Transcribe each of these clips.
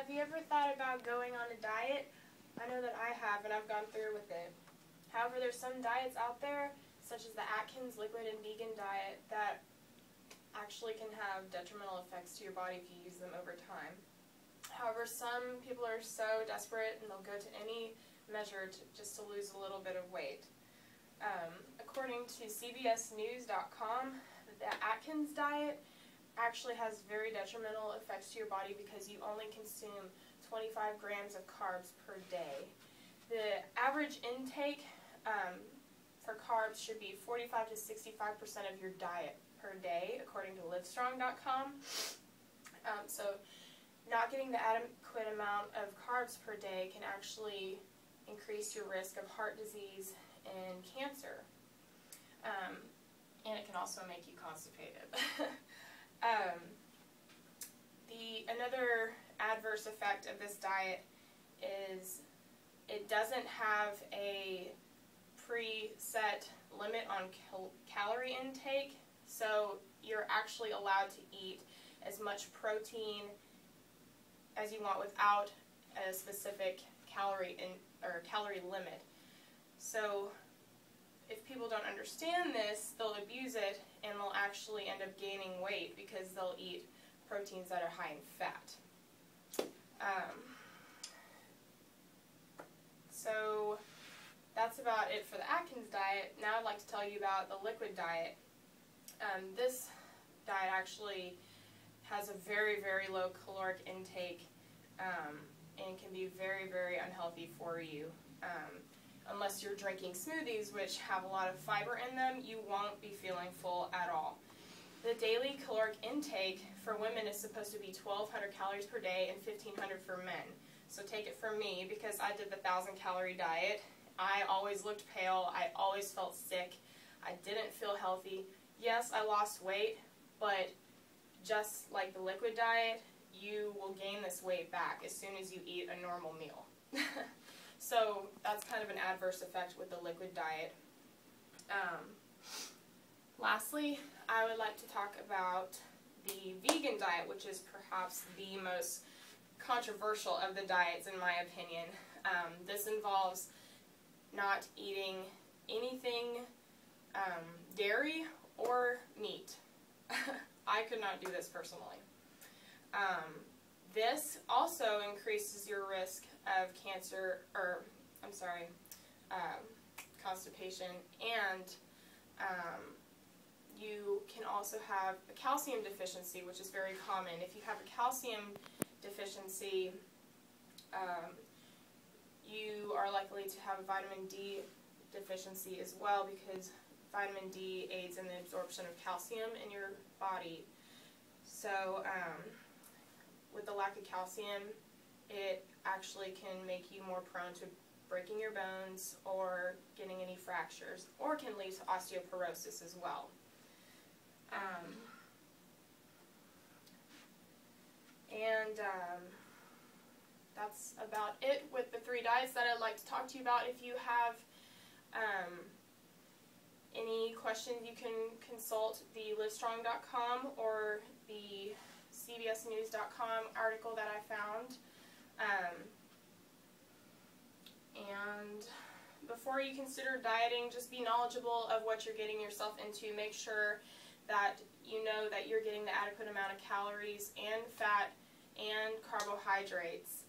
Have you ever thought about going on a diet? I know that I have, and I've gone through with it. However, there's some diets out there, such as the Atkins liquid and vegan diet, that actually can have detrimental effects to your body if you use them over time. However, some people are so desperate and they'll go to any measure just to lose a little bit of weight. According to CBSNews.com, the Atkins diet actually has very detrimental effects to your body because you only consume 25 grams of carbs per day. The average intake for carbs should be 45 to 65% of your diet per day, according to Livestrong.com. So not getting the adequate amount of carbs per day can actually increase your risk of heart disease and cancer. And it can also make you constipated. Another adverse effect of this diet is it doesn't have a preset limit on calorie intake, so you're actually allowed to eat as much protein as you want without a specific calorie limit. So if people don't understand this, they'll abuse it and they'll actually end up gaining weight because they'll eat proteins that are high in fat. So that's about it for the Atkins diet. Now I'd like to tell you about the liquid diet. This diet actually has a very, very low caloric intake and can be very, very unhealthy for you. Unless you're drinking smoothies, which have a lot of fiber in them, you won't be feeling full at all. The daily caloric intake for women is supposed to be 1,200 calories per day and 1,500 for men. So take it from me, because I did the 1,000-calorie diet. I always looked pale. I always felt sick. I didn't feel healthy. Yes, I lost weight, but just like the liquid diet, you will gain this weight back as soon as you eat a normal meal. So that's kind of an adverse effect with the liquid diet. Lastly, I would like to talk about the vegan diet, which is perhaps the most controversial of the diets in my opinion. This involves not eating anything dairy or meat. I could not do this personally. This also increases your risk of cancer, constipation, and you can also have a calcium deficiency, which is very common. If you have a calcium deficiency, you are likely to have a vitamin D deficiency as well, because vitamin D aids in the absorption of calcium in your body. So with the lack of calcium, it actually can make you more prone to breaking your bones or getting any fractures, or can lead to osteoporosis as well. That's about it with the 3 diets that I'd like to talk to you about. If you have any questions, you can consult the Livestrong.com or the CBSNews.com article that I found. And before you consider dieting, just be knowledgeable of what you're getting yourself into. Make sure that you know that you're getting the adequate amount of calories and fat and carbohydrates.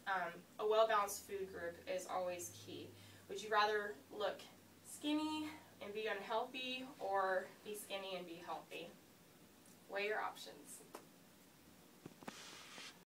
A well-balanced food group is always key. Would you rather look skinny and be unhealthy, or be skinny and be healthy? Weigh your options.